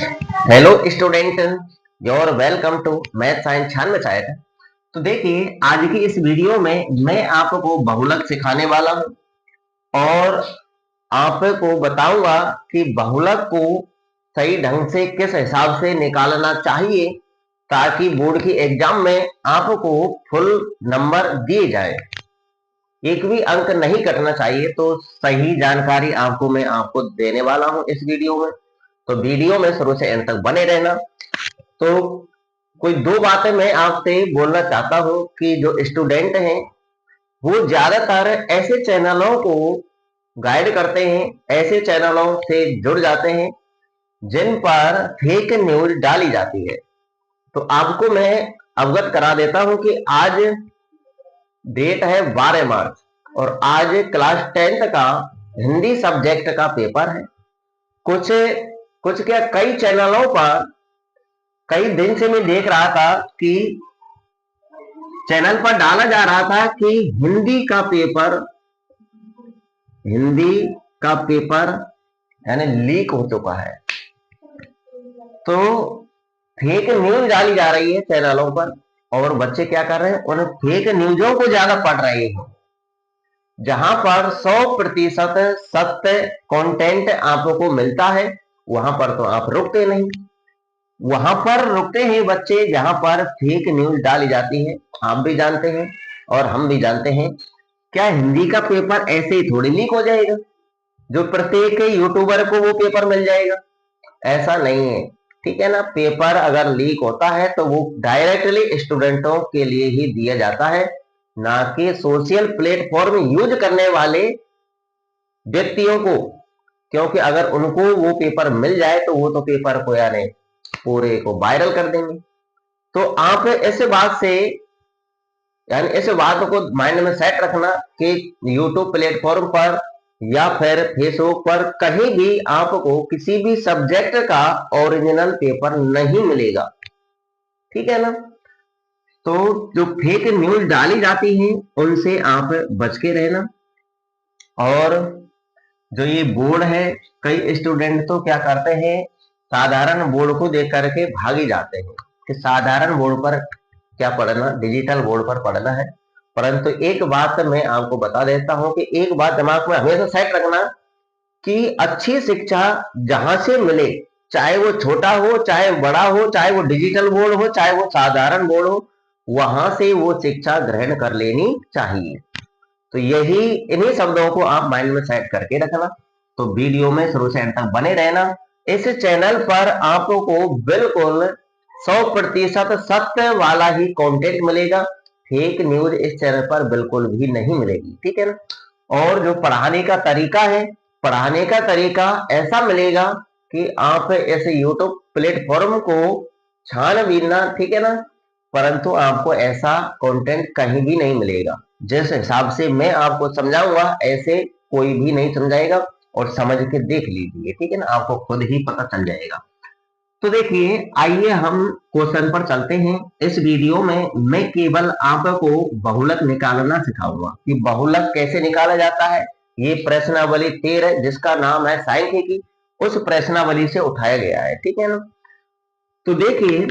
Hello student, you're welcome to math science 96। तो देखिए, आज की इस वीडियो में मैं आपको बहुलक सिखाने वाला हूं और आपको बताऊंगा कि बहुलक को सही ढंग से किस हिसाब से निकालना चाहिए ताकि बोर्ड की एग्जाम में आपको फुल नंबर दिए जाए, एक भी अंक नहीं कटना चाहिए। तो सही जानकारी मैं आपको देने वाला हूं इस वीडियो में, तो वीडियो में शुरू से एंड तक बने रहना। तो कोई दो बातें मैं आपसे बोलना चाहता हूं कि जो स्टूडेंट हैं वो ज्यादातर ऐसे चैनलों को गाइड करते हैं, ऐसे चैनलों से जुड़ जाते हैं जिन पर फेक न्यूज डाली जाती है। तो आपको मैं अवगत करा देता हूं कि आज डेट है 12 मार्च और आज क्लास 10th का हिंदी सब्जेक्ट का पेपर है। कुछ कुछ क्या कई चैनलों पर कई दिन से मैं देख रहा था कि चैनल पर डाला जा रहा था कि हिंदी का पेपर यानी लीक हो चुका है। तो फेक न्यूज डाली जा रही है चैनलों पर और बच्चे क्या कर रहे हैं, उन फेक न्यूजों को ज्यादा पढ़ रहे हैं। जहां पर 100% सत्य कंटेंट आपको मिलता है वहां पर तो आप रुकते नहीं, वहां पर रुकते हैं बच्चे जहां पर फेक न्यूज डाली जाती है। आप भी जानते हैं और हम भी जानते हैं, क्या हिंदी का पेपर ऐसे ही थोड़ी लीक हो जाएगा जो प्रत्येक यूट्यूबर को वो पेपर मिल जाएगा? ऐसा नहीं है, ठीक है ना। पेपर अगर लीक होता है तो वो डायरेक्टली स्टूडेंटों के लिए ही दिया जाता है, ना कि सोशल प्लेटफॉर्म यूज करने वाले व्यक्तियों को। क्योंकि अगर उनको वो पेपर मिल जाए तो वो तो पेपर को यानी पूरे को वायरल कर देंगे। तो आप ऐसे बात से यानी इस बात को माइंड में सेट रखना कि यूट्यूब प्लेटफॉर्म पर या फिर फेसबुक पर कहीं भी आपको किसी भी सब्जेक्ट का ओरिजिनल पेपर नहीं मिलेगा, ठीक है ना। तो जो फेक न्यूज डाली जाती है उनसे आप बच के रहना। और जो ये बोर्ड है, कई स्टूडेंट तो क्या करते हैं, साधारण बोर्ड को देख करके भागी जाते हैं कि साधारण बोर्ड पर क्या पढ़ना, डिजिटल बोर्ड पर पढ़ना है। परंतु एक बात मैं आपको बता देता हूं कि एक बात दिमाग में हमेशा सेट रखना कि अच्छी शिक्षा जहां से मिले, चाहे वो छोटा हो, चाहे बड़ा हो, चाहे वो डिजिटल बोर्ड हो, चाहे वो साधारण बोर्ड हो, वहां से वो शिक्षा ग्रहण कर लेनी चाहिए। तो यही इन्हीं शब्दों को आप माइंड में सेट करके रखना। तो वीडियो में शुरू से अंत तक बने रहना। इस चैनल पर आपको बिल्कुल 100% सत्य वाला ही कंटेंट मिलेगा, फेक न्यूज इस चैनल पर बिल्कुल भी नहीं मिलेगी, ठीक है ना। और जो पढ़ाने का तरीका है, पढ़ाने का तरीका ऐसा मिलेगा कि आप ऐसे यूट्यूब प्लेटफॉर्म को छानबीनना, ठीक है ना, परंतु आपको ऐसा कंटेंट कहीं भी नहीं मिलेगा। जिस हिसाब से मैं आपको समझाऊंगा ऐसे कोई भी नहीं समझाएगा, और समझ के देख लीजिए, ठीक है ना, आपको खुद ही पता चल जाएगा। तो देखिए, आइए हम क्वेश्चन पर चलते हैं। इस वीडियो में मैं केवल आपको बहुलक निकालना सिखाऊंगा कि बहुलक कैसे निकाला जाता है। ये प्रश्नावली 13 जिसका नाम है सांख्यिकी, उस प्रश्नावली से उठाया गया है, ठीक है ना। तो देखिए,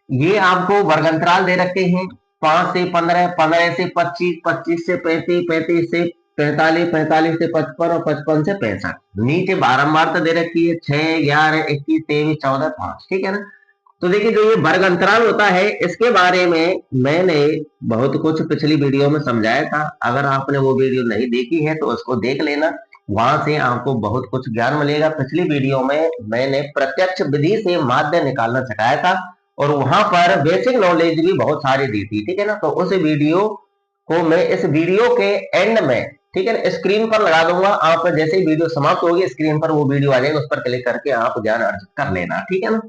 ये आपको वर्गंतराल दे रखे हैं 5 से 15, 15 से 25, 25 से 35, 35 से 45, 45 से 55 और 55 से 65। नीचे बारंबारता दे रखी है 6, 11, 21, 23, 14, 5, ठीक है ना। तो देखिए, जो ये वर्ग अंतराल होता है इसके बारे में मैंने बहुत कुछ पिछली वीडियो में समझाया था। अगर आपने वो वीडियो नहीं देखी है तो उसको देख लेना, वहां से आपको बहुत कुछ ज्ञान मिलेगा। पिछली वीडियो में मैंने प्रत्यक्ष विधि से माध्य निकालना सिखाया था और वहां पर बेसिक नॉलेज भी बहुत सारी दी थी, ठीक है ना। तो उस वीडियो को मैं इस वीडियो के एंड में, ठीक है ना, स्क्रीन पर लगा दूंगा। आप जैसे ही वीडियो समाप्त होगी स्क्रीन पर वो वीडियो आ जाएगी, उस पर क्लिक करके आप ज्ञान अर्जित कर लेना, ठीक है ना।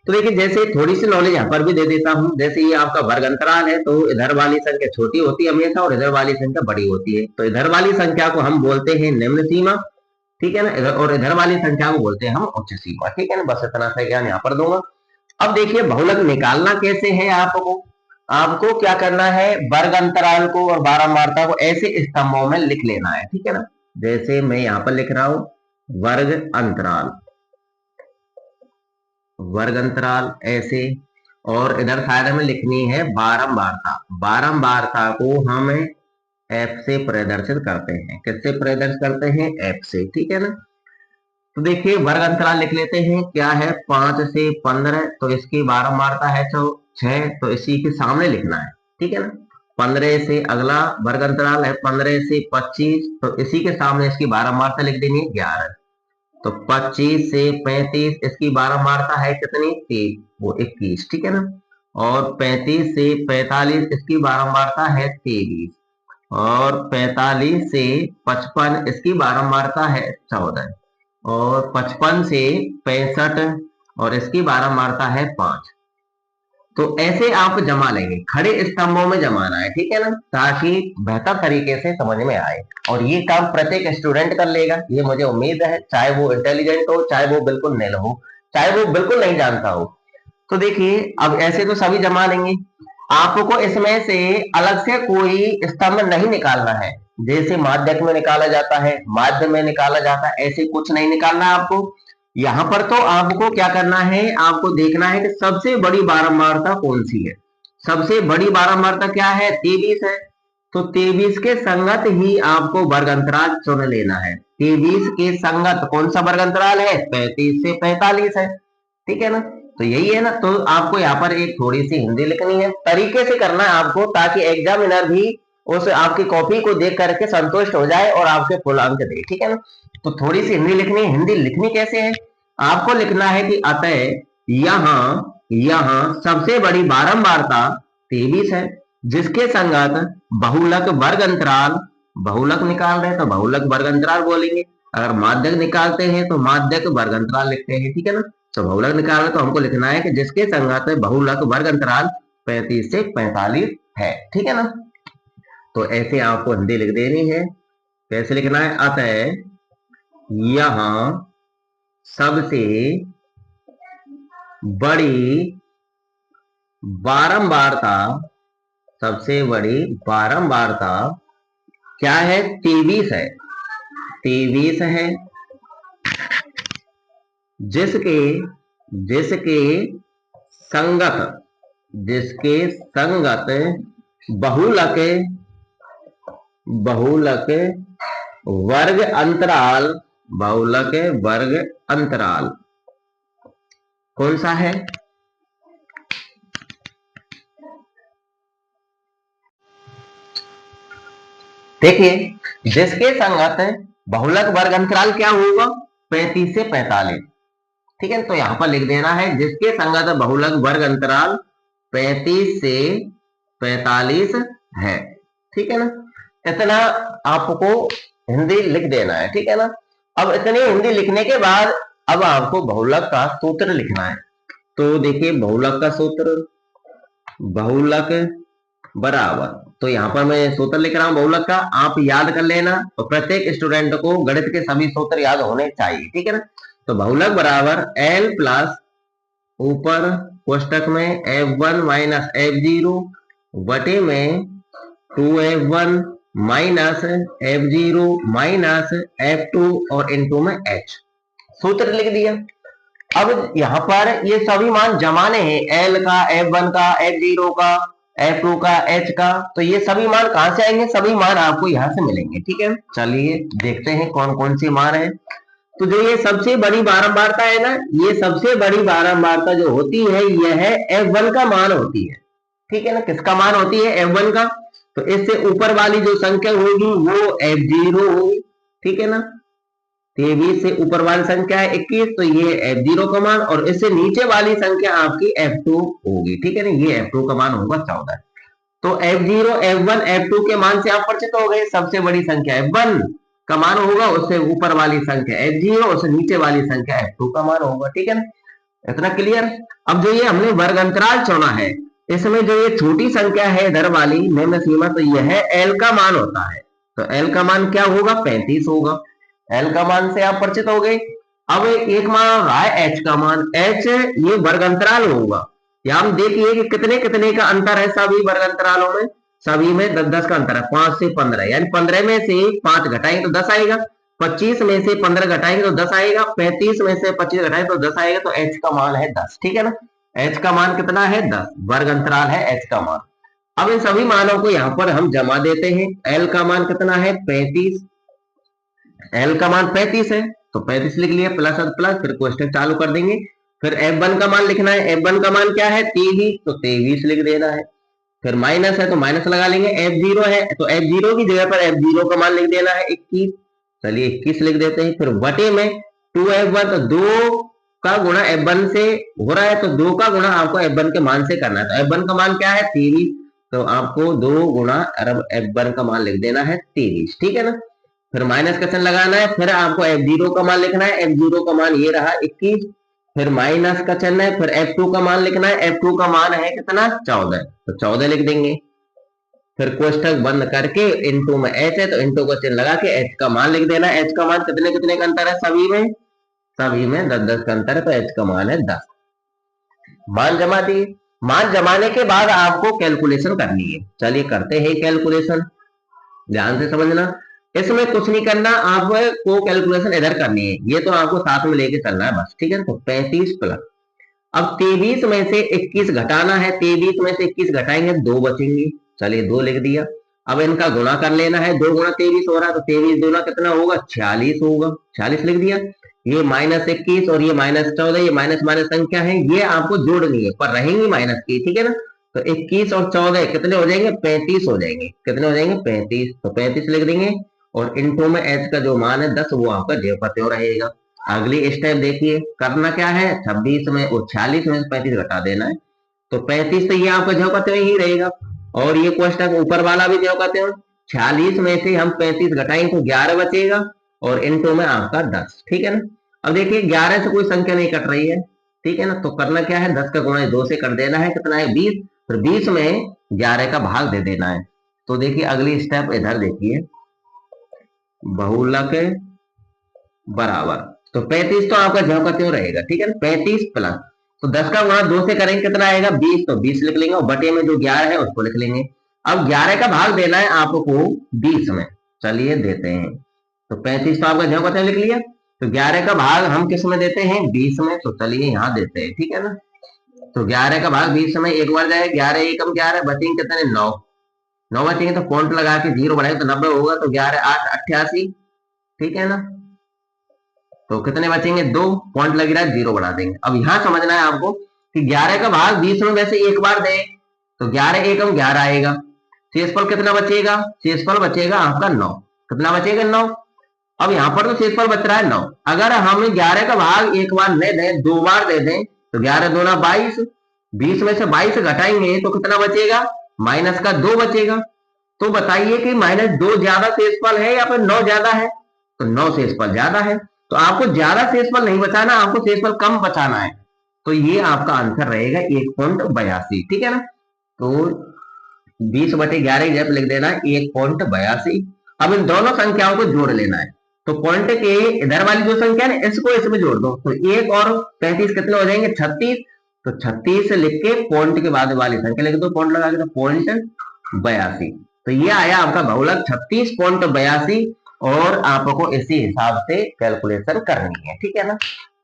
तो देखिए, जैसे थोड़ी सी नॉलेज यहाँ पर भी दे देता हूँ। जैसे ये आपका वर्ग अंतराल है तो इधर वाली संख्या छोटी होती है हमेशा और इधर वाली संख्या बड़ी होती है। तो इधर वाली संख्या को हम बोलते हैं निम्न सीमा, ठीक है ना, और इधर वाली संख्या को बोलते हैं हम उच्च सीमा, ठीक है ना। बस इतना सा ज्ञान यहाँ पर दूंगा। अब देखिए, बहुलक निकालना कैसे है। आपको आपको क्या करना है, वर्ग अंतराल को और बारंबारता को ऐसे स्तंभों में लिख लेना है, ठीक है ना। जैसे मैं यहाँ पर लिख रहा हूं वर्ग अंतराल, वर्ग अंतराल ऐसे, और इधर साइड में लिखनी है बारंबारता। बारंबारता को हम एफ से प्रदर्शित करते हैं। किससे प्रदर्शित करते हैं? एफ से, ठीक है ना। तो देखिए वर्ग अंतराल लिख लेते हैं, क्या है 5 से 15, तो इसकी बारंबारता है 6, तो इसी के सामने लिखना है, ठीक है ना। 15 से अगला वर्ग अंतराल है 15 से 25, तो इसी के सामने इसकी बारंबारता लिख देनी है 11। तो 25 से 35 इसकी बारंबारता है कितनी? वो 21, ठीक है ना। और 35 से 45 इसकी बारंबारता है 23, और 45 से 55 इसकी बारंबारता है 14, और 55 से 65 और इसकी बारंबारता है 5। तो ऐसे आप जमा लेंगे, खड़े स्तंभों में जमाना है, ठीक है ना, ताकि बेहतर तरीके से समझ में आए। और ये काम प्रत्येक स्टूडेंट कर लेगा, ये मुझे उम्मीद है, चाहे वो इंटेलिजेंट हो, चाहे वो बिल्कुल नैल हो, चाहे वो बिल्कुल नहीं जानता हो। तो देखिए अब ऐसे तो सभी जमा लेंगे, आपको इसमें से अलग से कोई स्तंभ नहीं निकालना है। जैसे माध्यक में निकाला जाता है, माध्य में निकाला जाता है, ऐसे कुछ नहीं निकालना है आपको। यहाँ पर तो आपको क्या करना है, आपको देखना है कि सबसे बड़ी बारंबारता कौन सी है। सबसे बड़ी बारंबारता क्या है? 23 है। तो 23 के संगत ही आपको वर्ग अंतराल चुन लेना है। 23 के संगत कौन सा वर्ग अंतराल है? 35 से 45 है, ठीक है ना। तो यही है ना। तो आपको यहाँ पर एक थोड़ी सी हिंदी लिखनी है, तरीके से करना है आपको, ताकि एग्जामिनर भी उस आपकी कॉपी को देख करके संतुष्ट हो जाए और आपके फुल अंक दे, ठीक है ना। तो थोड़ी सी हिंदी लिखनी है। हिंदी लिखनी कैसे है? आपको लिखना है कि अतः यहाँ सबसे बड़ी बारंबारता 23 है, जिसके संगत बहुलक वर्ग अंतराल, बहुलक निकाल रहे हैं तो बहुलक वर्ग अंतराल बोलेंगे, अगर माध्यक निकालते हैं तो माध्यक वर्ग अंतराल लिखते हैं, ठीक है ना। तो बहुलक निकालना तो हमको लिखना है कि जिसके संगत बहुलक वर्ग अंतराल 35 से 45 है, ठीक है ना। तो ऐसे आपको हिंदी लिख देनी है। कैसे लिखना है? अतः यहाँ सबसे बड़ी बारंबारता, सबसे बड़ी बारंबारता क्या है? 23 है, 23 है, जिसके संगत बहुलक वर्ग अंतराल, बहुलक वर्ग अंतराल कौन सा है? देखिए जिसके संगत बहुलक वर्ग अंतराल क्या होगा? 35 से 45, ठीक है। तो यहां पर लिख देना है जिसके संगत बहुलक वर्ग अंतराल 35 से 45 है, ठीक है ना। इतना आपको हिंदी लिख देना है, ठीक है ना। अब इतनी हिंदी लिखने के बाद अब आपको बहुलक का सूत्र लिखना है। तो देखिए बहुलक का सूत्र, बहुलक बराबर, तो यहाँ पर मैं सूत्र लिख रहा हूं बहुलक का, आप याद कर लेना। तो प्रत्येक स्टूडेंट को गणित के सभी सूत्र याद होने चाहिए, ठीक है ना। तो बहुलक बराबर L प्लस ऊपर कोष्टक में F1 माइनस F0 बटे में 2F1 minus F0 minus F2 और इनटू में H। सूत्र लिख दिया। अब यहाँ पर ये सभी मान जमाने हैं, L का, F1 का, F0 का, F2 का, H का। तो ये सभी मान कहां से आएंगे? सभी मान आपको यहाँ से मिलेंगे, ठीक है। चलिए देखते हैं कौन कौन सी मान है। तो जो ये सबसे बड़ी बारंबारता है ना, ये सबसे बड़ी बारंबारता जो होती है यह F1 का मान होती है, ठीक है ना। किसका मान होती है? F1 का। तो इससे ऊपर वाली जो संख्या होगी वो F0 होगी, ठीक है ना। 23 से ऊपर वाली संख्या है 21, तो ये F0 का मान, और इससे नीचे वाली संख्या आपकी F2 होगी, ठीक है ना। ये F2 का मान होगा 14। तो F0, F1, F2 के मान से आप परिचित हो गए। सबसे बड़ी संख्या F1 का मान होगा, उससे ऊपर वाली संख्या F0, उससे नीचे वाली संख्या F2 का मान होगा, ठीक है ना। इतना क्लियर। अब जो ये हमने वर्ग अंतराल चुना है, इसमें जो ये छोटी संख्या है इधर वाली निम्न सीमा, तो यह L का मान होता है। तो L का मान क्या होगा? 35 होगा। L का मान से आप परिचित हो गए। अब एक मान रहा है H का मान। H ये वर्ग अंतराल होगा। यहाँ हम देखिए कि कितने कितने का अंतर है सभी वर्ग अंतरालों में। सभी में 10-10 का अंतर है, 5 से 15, यानी 15 में से 5 घटाएंगे तो 10 आएगा। 25 में से 15 घटाएंगे तो 10 आएगा, 35 में से 25 घटाएंगे तो 10 आएगा, तो h का मान है 10। ठीक है ना, h का मान कितना है 10, वर्ग अंतराल है h का मान। अब इन सभी मानों को यहाँ पर हम जमा देते हैं। l का मान कितना है 35, l का मान 35 है तो 35 लिख लिया, प्लस और प्लस, फिर क्वेश्चन चालू कर देंगे। फिर f1 का मान लिखना है, f1 का मान क्या है 23, तो 23 लिख देना है। फिर माइनस है तो माइनस लगा लेंगे, f0 है तो f0 की जगह पर f0 का मान लिख देना है 21, चलिए 21 लिख देते हैं। फिर बटे में 2f1, तो 2 का गुणा f1 से हो रहा है तो 2 का गुणा आपको f1 के मान से करना है, तो f1 का मान क्या है 23, तो आपको 2 गुणा f1 का मान लिख देना है 23। ठीक है ना, फिर माइनस का चिन्ह लगाना है, फिर आपको f0 का मान लिखना है, f0 का मान ये रहा 21, फिर माइनस का चिन्ह है, फिर f2 का मान लिखना है, f2 का मान है कितना 14, तो 14 लिख देंगे। फिर कोष्ठक बंद करके इनटू में h है तो इनटू का चिन्ह लगा के h का मान लिख देना है। h का मान कितने कितने का अंतर है, सभी में 10-10 का अंतर है, तो h का मान है 10। मान जमा दिए। मान जमाने के बाद आपको कैलकुलेशन करनी है, चलिए करते हैं कैलकुलेशन, ध्यान से समझना। इसमें कुछ नहीं करना, आपको कैलकुलेशन इधर करनी है, ये तो आपको साथ में लेके चलना है बस। ठीक है, तो 35 प्लस, अब 23 में से 21 घटाना है, 23 में से 21 घटाएंगे 2 बचेंगे, चलिए 2 लिख दिया। अब इनका गुणा कर लेना है, 2 गुणा 23 हो रहा है, तो 23 गुना कितना होगा 46 होगा, 46 लिख दिया। ये माइनस 21 और ये माइनस 14, ये माइनस माइनस संख्या है, ये आपको जोड़नी है पर रहेंगी माइनस की। ठीक है ना, तो 21 और 14 कितने हो जाएंगे 35 हो जाएंगे, कितने हो जाएंगे 35, तो 35 लिख देंगे। और इनटू में h का जो मान है 10, वो आपका ज्यों का त्यों रहेगा। अगली स्टेप देखिए, करना क्या है 26 में और 46 में 35 घटा देना है, तो 35 तो ये आपका ज्यों का त्यों ही रहेगा। और ये क्वेश्चन ऊपर वाला भी ज्यों का त्यों, 46 में से हम 35 घटाएंगे तो 11 बचेगा और इनटू में आपका 10। ठीक है ना, अब देखिए 11 से कोई संख्या नहीं कट रही है। ठीक है ना, तो करना क्या है 10 का गुणा 2 से कर देना है, कितना है 20, फिर 20 में 11 का भाग दे देना है। तो देखिए अगली स्टेप इधर देखिए, बहुलक बराबर, तो 35 तो आपका ज्यों का त्यों रहेगा। ठीक है ना, 35 प्लस, तो 10 का गुणा 2 से करेंगे कितना आएगा 20, तो 20 लिख लेंगे और बटे में जो 11 है उसको लिख लेंगे। अब 11 का भाग देना है आपको 20 में, चलिए देते हैं। तो 35 तो आपका ज्यों का त्यों लिख लिया, तो 11 का भाग हम किस में देते हैं 20 में, तो चलिए यहाँ देते हैं। ठीक है ना, तो 11 का भाग 20 में एक बार जाए, 11 एकम 11, बचेंगे कितने 9, 9 बचेंगे तो पॉइंट लगा के 0 बढ़ाएंगे तो 90 होगा, तो 11 8 88। ठीक है ना, तो कितने बचेंगे 2, पॉइंट लग रहा है 0 बढ़ा देंगे। अब यहाँ समझना है आपको कि 11 का भाग 20 में वैसे एक बार दे तो 11 एकम 11 आएगा, शेषफल कितना बचेगा, शेषफल बचेगा आपका 9, कितना बचेगा 9। अब यहाँ पर तो शेषफल बच रहा है 9, अगर हम 11 का भाग एक बार नहीं दें 2 बार दे दें तो 11 दूना 22, 20 में से 22 घटाएंगे तो कितना बचेगा माइनस का 2 बचेगा। तो बताइए कि -2 ज्यादा शेषफल है या फिर 9 ज्यादा है, तो 9 शेषफल ज्यादा है। तो आपको ज्यादा शेषफल नहीं बचाना, आपको शेषफल कम बचाना है, तो ये आपका आंसर रहेगा 1.82। ठीक है ना, तो 20/11 जब लिख देना है 1.82। अब इन दोनों संख्याओं को जोड़ लेना है, तो पॉइंट के इधर वाली जो संख्या है इसको इसमें जोड़ दो, तो 1 और 35 कितने हो जाएंगे 36, तो 36 लिख के पॉइंट के बाद वाली संख्या लिख दो, पॉइंट लगा के, तो 0.82। तो ये आया आपका बहुलक 36.82 और आपको इसी हिसाब से कैलकुलेशन करनी है। ठीक है ना,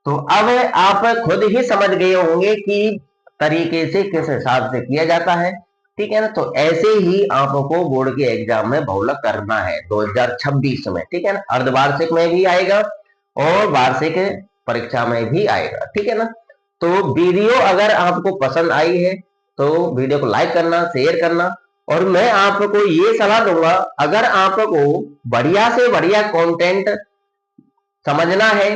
तो अब आप खुद ही समझ गए होंगे कि तरीके से किस हिसाब से किया जाता है। ठीक है ना, तो ऐसे ही आपको बोर्ड के एग्जाम में बहुलक करना है 2026 में। ठीक है ना, अर्धवार्षिक में भी आएगा और वार्षिक परीक्षा में भी आएगा। ठीक है ना, तो वीडियो अगर आपको पसंद आई है तो वीडियो को लाइक करना, शेयर करना, और मैं आपको ये सलाह दूंगा, अगर आपको बढ़िया से बढ़िया कंटेंट समझना है,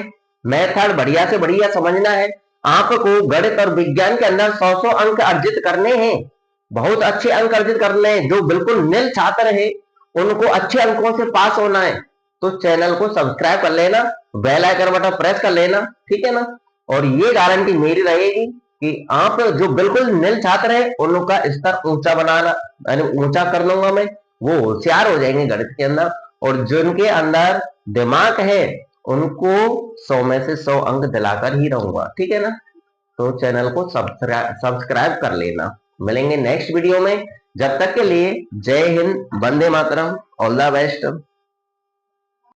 मेथड बढ़िया से बढ़िया समझना है, आपको गणित और विज्ञान के अंदर 100 अंक अर्जित करने हैं, बहुत अच्छे अंक अर्जित करने हैं, जो बिल्कुल निल छात्र है उनको अच्छे अंकों से पास होना है, तो चैनल को सब्सक्राइब कर लेना, बेल आइकन बटन प्रेस कर लेना। ठीक है ना, और ये गारंटी मेरी रहेगी कि आप जो बिल्कुल निल छात्र है उनका स्तर ऊंचा बनाना, यानी ऊंचा कर लूंगा मैं, वो होशियार हो जाएंगे गणित के अंदर, और जिनके अंदर दिमाग है उनको 100 में से 100 अंक दिलाकर ही रहूंगा। ठीक है ना, तो चैनल को सब्सक्राइब कर लेना। मिलेंगे नेक्स्ट वीडियो में, जब तक के लिए जय Hind, Vande Mataram, all the best.